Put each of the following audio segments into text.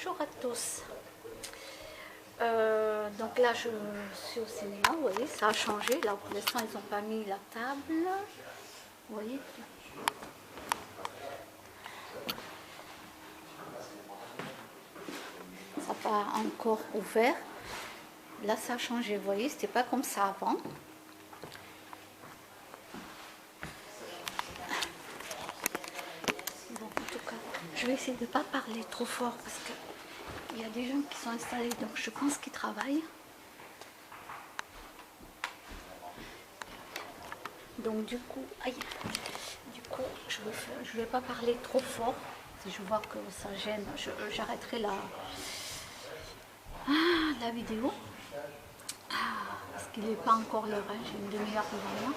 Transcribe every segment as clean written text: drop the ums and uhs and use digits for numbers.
Bonjour à tous. Donc là je suis au cinéma, vous voyez, ça a changé. Là pour l'instant ils n'ont pas mis la table. Vous voyez. Ça n'a pas encore ouvert. Là ça a changé, vous voyez, c'était pas comme ça avant. Bon, en tout cas, je vais essayer de ne pas parler trop fort parce qu'il y a des gens qui sont installés, donc je pense qu'ils travaillent. Donc du coup, je vais pas parler trop fort. Si je vois que ça gêne, j'arrêterai la vidéo. Parce qu'il n'est pas encore l'heure, hein, j'ai une demi-heure devant moi.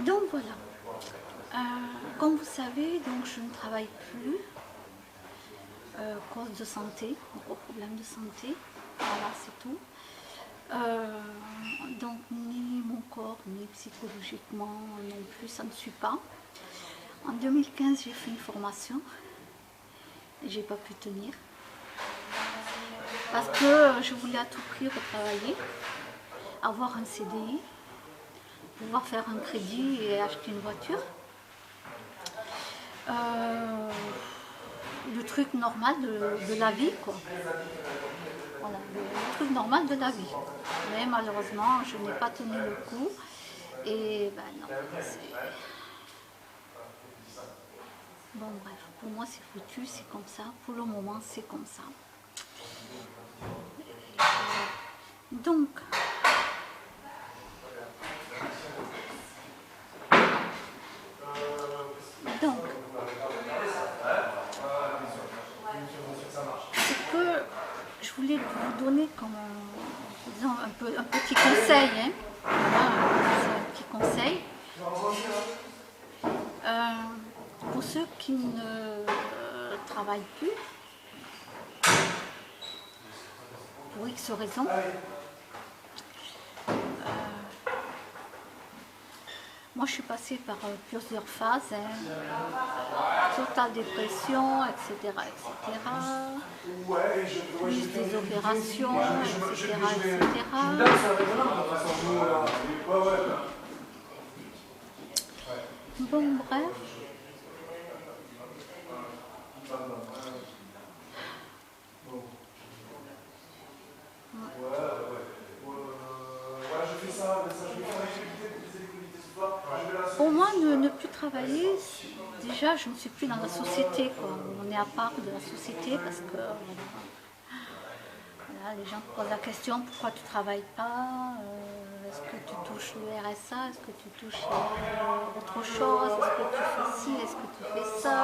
Donc voilà. Comme vous savez, donc je ne travaille plus. Cause de santé, gros problème de santé. Voilà, c'est tout. Donc ni mon corps, ni psychologiquement non plus, ça ne suit pas. En 2015, j'ai fait une formation et j'ai pas pu tenir. Parce que je voulais à tout prix retravailler, avoir un CDI, pouvoir faire un crédit et acheter une voiture. Le truc normal de la vie, quoi. Voilà, le truc normal de la vie. Mais malheureusement, je n'ai pas tenu le coup. Et ben non, bon bref, pour moi c'est foutu, c'est comme ça. Pour le moment, c'est comme ça. Donc, ce que je voulais vous donner comme disons, un petit conseil, hein. Voilà, un petit conseil. Pour ceux qui ne travaillent plus, pour X raisons, moi je suis passée par plusieurs phases, hein, totale dépression, etc., etc., plus des opérations, etc., etc. Bon, bref. Pour moi, ne plus travailler, déjà je ne suis plus dans la société, quoi. On est à part de la société parce que voilà, les gens te posent la question pourquoi tu ne travailles pas, est-ce que tu touches le RSA, est-ce que tu touches autre chose, est-ce que tu fais ci, est-ce que tu fais ça,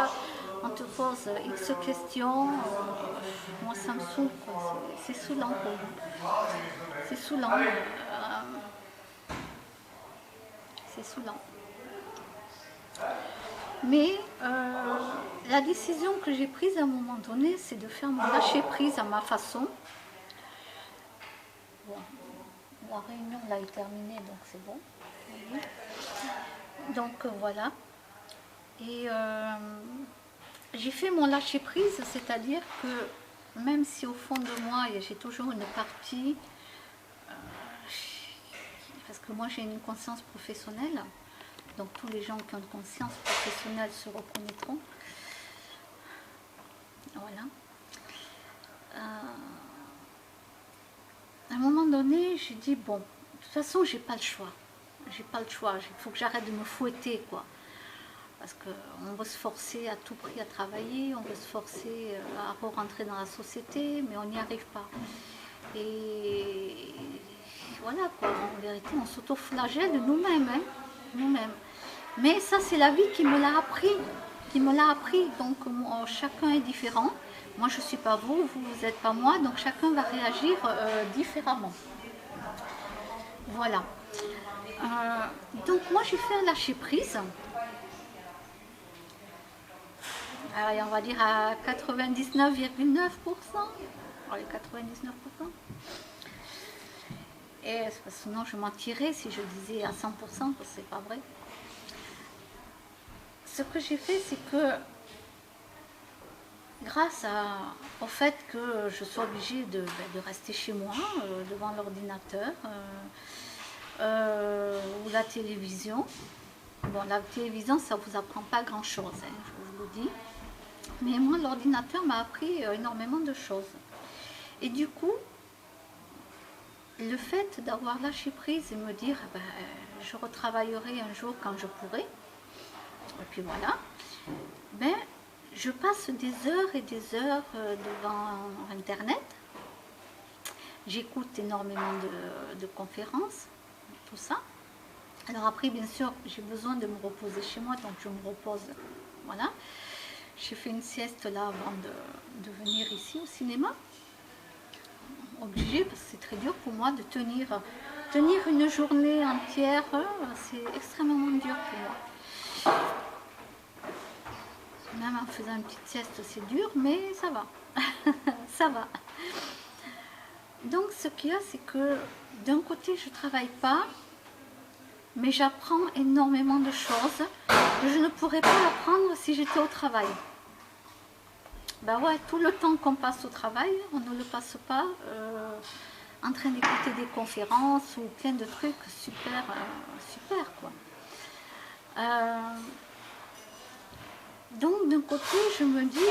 on te pose X questions, moi ça me saoule, c'est saoulant pour moi. C'est saoulant. C'est saoulant. Mais la décision que j'ai prise à un moment donné, c'est de faire mon lâcher prise à ma façon. Bon, la réunion là est terminée, donc c'est bon. Donc voilà. Et j'ai fait mon lâcher prise, c'est-à-dire que même si au fond de moi, j'ai toujours une partie, parce que moi j'ai une conscience professionnelle, donc tous les gens qui ont une conscience professionnelle se reconnaîtront. Voilà. À un moment donné, j'ai dit, bon, de toute façon, j'ai pas le choix. J'ai pas le choix, il faut que j'arrête de me fouetter, quoi. Parce qu'on veut se forcer à tout prix à travailler, on veut se forcer à rentrer dans la société, mais on n'y arrive pas. Et voilà, quoi, en vérité, on s'auto-flagelle de nous-mêmes, hein, nous-mêmes. Mais ça, c'est la vie qui me l'a appris, donc chacun est différent. Moi, je ne suis pas vous, vous n'êtes pas moi, donc chacun va réagir différemment. Voilà. Donc moi, j'ai fait un lâcher-prise. On va dire à 99,9%. Allez, 99%. Et sinon, je mentirais si je disais à 100%, parce que c'est pas vrai. Ce que j'ai fait, c'est que au fait que je sois obligée de rester chez moi, devant l'ordinateur ou la télévision. Bon, la télévision, ça ne vous apprend pas grand-chose, hein, je vous le dis. Mais moi, l'ordinateur m'a appris énormément de choses. Et du coup, le fait d'avoir lâché prise et me dire, je retravaillerai un jour quand je pourrai, et puis voilà, je passe des heures et des heures devant Internet. J'écoute énormément de conférences, tout ça. Alors après, bien sûr, j'ai besoin de me reposer chez moi, donc je me repose. Voilà. J'ai fait une sieste là avant de venir ici au cinéma. Obligée, parce que c'est très dur pour moi de tenir une journée entière. C'est extrêmement dur pour moi. Même en faisant une petite sieste, c'est dur, mais ça va. Ça va. Donc ce qu'il y a, c'est que d'un côté, je ne travaille pas, mais j'apprends énormément de choses que je ne pourrais pas apprendre si j'étais au travail. Ben ouais, tout le temps qu'on passe au travail, on ne le passe pas en train d'écouter des conférences ou plein de trucs super, super quoi. Donc d'un côté, je me dis,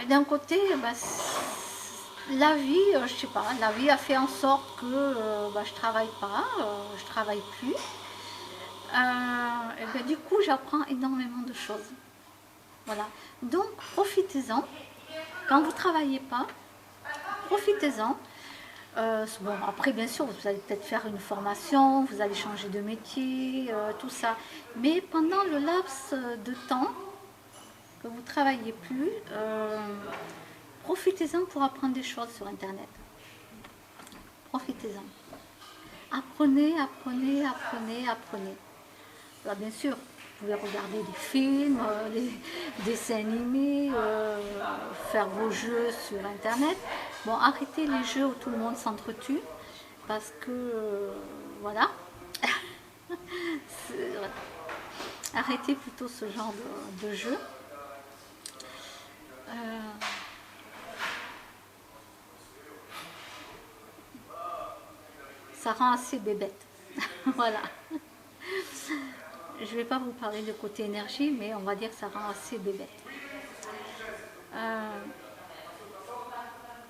d'un côté, la vie, je sais pas, la vie a fait en sorte que je travaille pas, je travaille plus. Du coup, j'apprends énormément de choses. Voilà. Donc, profitez-en. Quand vous ne travaillez pas, profitez-en. Bon, après, bien sûr, vous allez peut-être faire une formation, vous allez changer de métier, tout ça. Mais pendant le laps de temps que vous ne travaillez plus, profitez-en pour apprendre des choses sur Internet. Profitez-en. Apprenez, apprenez, apprenez, apprenez. Alors, bien sûr, vous pouvez regarder des films, des dessins animés, faire vos jeux sur Internet. Bon, arrêtez les jeux où tout le monde s'entretue, parce que, voilà. Arrêtez plutôt ce genre de jeu. Ça rend assez bébête. Voilà. Je ne vais pas vous parler de côté énergie, mais on va dire que ça rend assez bébête.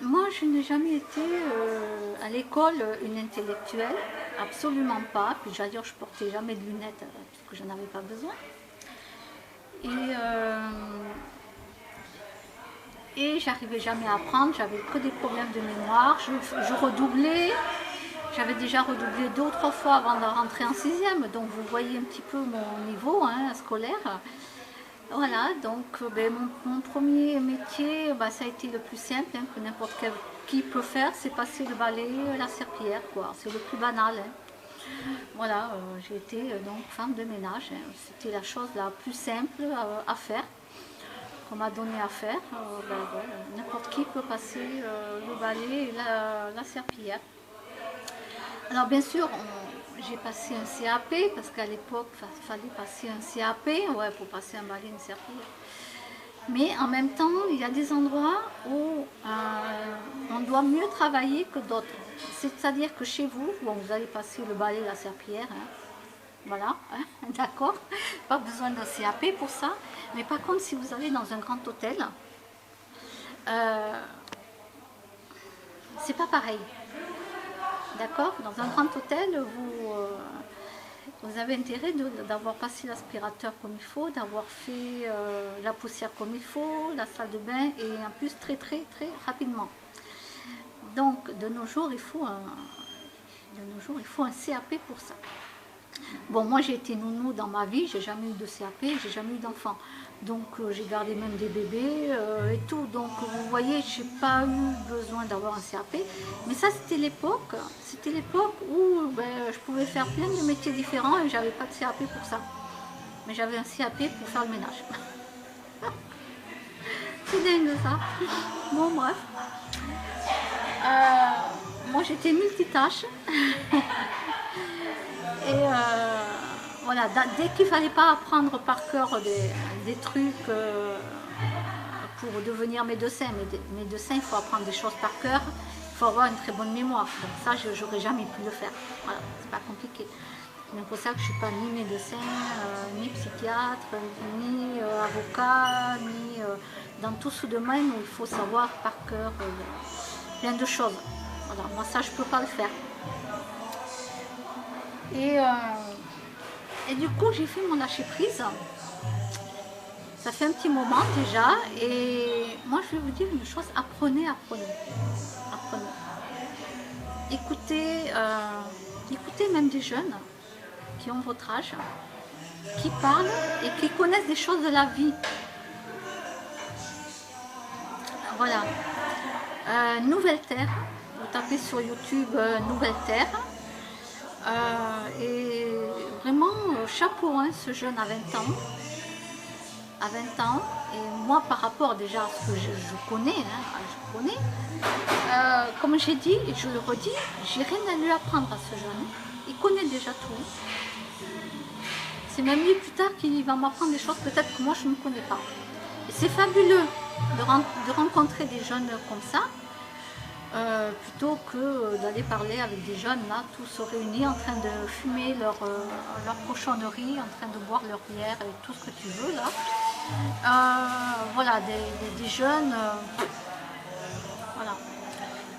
Moi, je n'ai jamais été à l'école une intellectuelle, absolument pas. Puis d'ailleurs, je portais jamais de lunettes parce que je n'en avais pas besoin. Et j'arrivais jamais à apprendre, j'avais que des problèmes de mémoire. Je redoublais. J'avais déjà redoublé 2 ou 3 fois avant de rentrer en 6e, donc vous voyez un petit peu mon niveau scolaire. Voilà, donc mon premier métier, ça a été le plus simple, que n'importe qui peut faire, c'est passer le balai, la serpillière, quoi. C'est le plus banal. Voilà, j'ai été donc femme de ménage. C'était la chose la plus simple à faire, qu'on m'a donné à faire. N'importe qui peut passer le balai et la serpillière. Alors bien sûr, j'ai passé un CAP, parce qu'à l'époque, il fallait passer un CAP, pour passer un balai, une serpillière. Mais en même temps, il y a des endroits où on doit mieux travailler que d'autres. C'est-à-dire que chez vous, vous allez passer le balai, la serpillière, voilà, d'accord, pas besoin d'un CAP pour ça. Mais par contre, si vous allez dans un grand hôtel, c'est pas pareil. D'accord? Dans un grand hôtel, vous avez intérêt d'avoir passé l'aspirateur comme il faut, d'avoir fait la poussière comme il faut, la salle de bain, et en plus très très très rapidement. Donc de nos jours, il faut un CAP pour ça. Bon, moi j'ai été nounou dans ma vie, j'ai jamais eu de CAP, j'ai jamais eu d'enfant. Donc j'ai gardé même des bébés et tout. Donc vous voyez, j'ai pas eu besoin d'avoir un CAP. Mais ça c'était l'époque où je pouvais faire plein de métiers différents et j'avais pas de CAP pour ça. Mais j'avais un CAP pour faire le ménage. C'est dingue ça. Bon bref. Moi j'étais multitâche. Et voilà, dès qu'il ne fallait pas apprendre par cœur des trucs pour devenir médecin, médecin, il faut apprendre des choses par cœur, il faut avoir une très bonne mémoire. Donc ça, je n'aurais jamais pu le faire. Voilà, c'est pas compliqué. C'est pour ça que je ne suis pas ni médecin, ni psychiatre, ni avocat, ni dans tout ce domaine où il faut savoir par cœur plein de choses. Voilà, moi ça, je ne peux pas le faire. Et du coup, j'ai fait mon lâcher-prise. Ça fait un petit moment déjà. Et moi, je vais vous dire une chose, apprenez. Écoutez même des jeunes qui ont votre âge, qui parlent et qui connaissent des choses de la vie. Voilà. Nouvelle Terre, vous tapez sur YouTube Nouvelle Terre. Et vraiment, chapeau, hein, ce jeune à 20 ans. À 20 ans. Et moi, par rapport déjà à ce que je connais, comme j'ai dit, et je le redis, j'ai rien à lui apprendre à ce jeune. Il connaît déjà tout. C'est même lui plus tard qui va m'apprendre des choses peut-être que moi je ne connais pas. Et c'est fabuleux de rencontrer des jeunes comme ça, plutôt que d'aller parler avec des jeunes là, tous réunis en train de fumer leur cochonnerie, en train de boire leur bière et tout ce que tu veux là. Voilà, des jeunes. Voilà.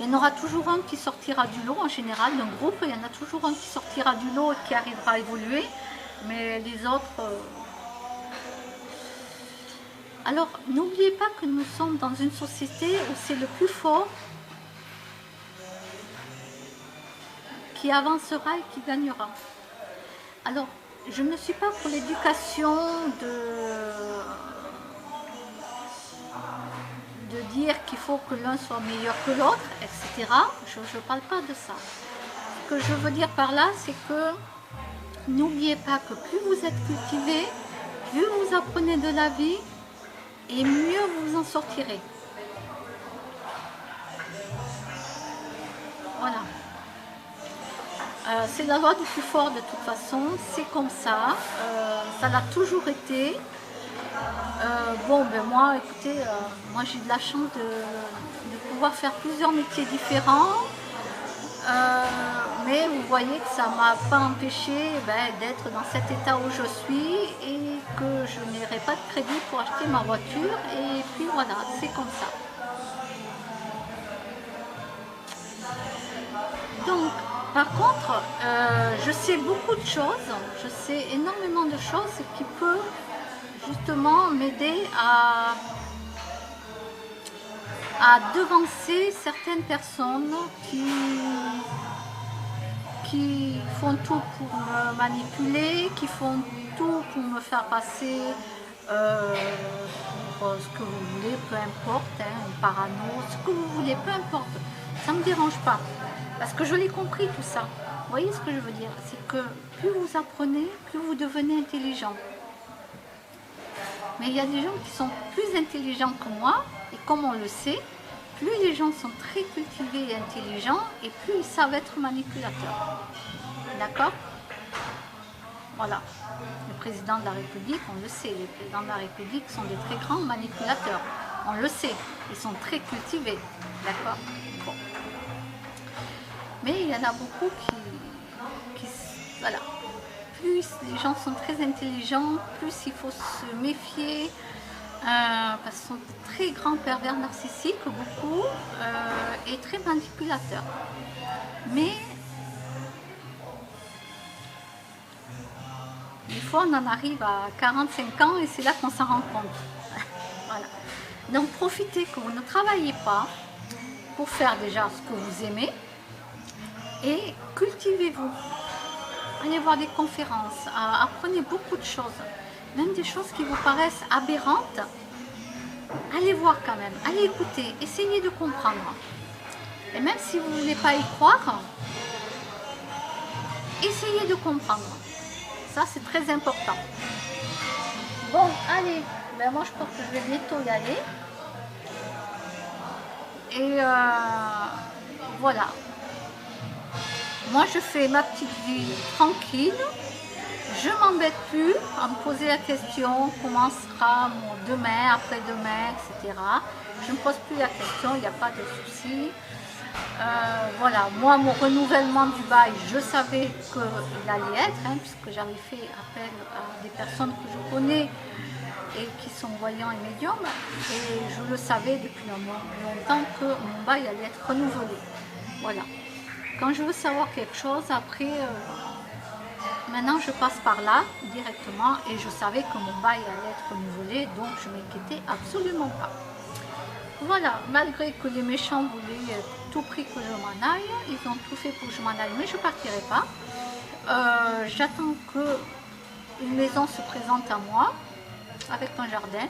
Il y en aura toujours un qui sortira du lot en général, d'un groupe, il y en a toujours un qui sortira du lot et qui arrivera à évoluer. Mais les autres... Alors, n'oubliez pas que nous sommes dans une société où c'est le plus fort qui avancera et qui gagnera. Alors, je ne suis pas pour l'éducation de dire qu'il faut que l'un soit meilleur que l'autre, etc. Je ne parle pas de ça. Ce que je veux dire par là, c'est que n'oubliez pas que plus vous êtes cultivé, plus vous apprenez de la vie et mieux vous en sortirez. Voilà. C'est la loi du plus fort de toute façon, c'est comme ça, ça l'a toujours été. Bon, ben moi, écoutez, moi j'ai de la chance de pouvoir faire plusieurs métiers différents. Mais vous voyez que ça ne m'a pas empêché d'être dans cet état où je suis et que je n'aurai pas de crédit pour acheter ma voiture. Et puis voilà, c'est comme ça. Donc, par contre, je sais beaucoup de choses, je sais énormément de choses qui peuvent justement m'aider à devancer certaines personnes qui font tout pour me manipuler, qui font tout pour me faire passer pour ce que vous voulez, peu importe, hein, parano, ce que vous voulez, peu importe, ça ne me dérange pas, parce que je l'ai compris tout ça. Vous voyez ce que je veux dire? C'est que plus vous apprenez, plus vous devenez intelligent. Mais il y a des gens qui sont plus intelligents que moi, et comme on le sait, plus les gens sont très cultivés et intelligents, et plus ils savent être manipulateurs. D'accord? Voilà. Le président de la République, on le sait, les présidents de la République sont des très grands manipulateurs. On le sait, ils sont très cultivés. D'accord? Bon. Mais il y en a beaucoup qui voilà. Plus les gens sont très intelligents, plus il faut se méfier, parce qu'ils sont très grands pervers narcissiques, beaucoup, et très manipulateurs. Mais des fois, on en arrive à 45 ans et c'est là qu'on s'en rend compte. Voilà. Donc, profitez que vous ne travaillez pas pour faire déjà ce que vous aimez et cultivez-vous. Allez voir des conférences, apprenez beaucoup de choses, même des choses qui vous paraissent aberrantes. Allez voir quand même, allez écouter, essayez de comprendre. Et même si vous ne voulez pas y croire, essayez de comprendre. Ça, c'est très important. Bon, allez, ben moi je pense que je vais bientôt y aller. Et voilà. Moi, je fais ma petite vie tranquille. je m'embête plus à me poser la question comment sera mon demain, après-demain, etc. Je ne me pose plus la question, il n'y a pas de souci. Voilà, moi mon renouvellement du bail, je savais qu'il allait être, hein, puisque j'avais fait appel à des personnes que je connais et qui sont voyants et médiums, et je le savais depuis longtemps que mon bail allait être renouvelé. Voilà. Quand je veux savoir quelque chose, après, maintenant je passe par là directement et je savais que mon bail allait être renouvelé, donc je ne m'inquiétais absolument pas. Voilà, malgré que les méchants voulaient tout prix que je m'en aille, ils ont tout fait pour que je m'en aille, mais je ne partirai pas. J'attends que une maison se présente à moi, avec un jardin.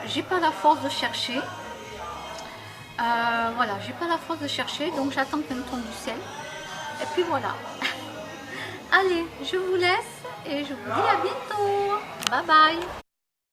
J'ai pas la force de chercher. Voilà, j'ai pas la force de chercher, donc j'attends qu'elle tombe du ciel. Et puis voilà. Allez, je vous laisse et je vous dis à bientôt. Bye bye.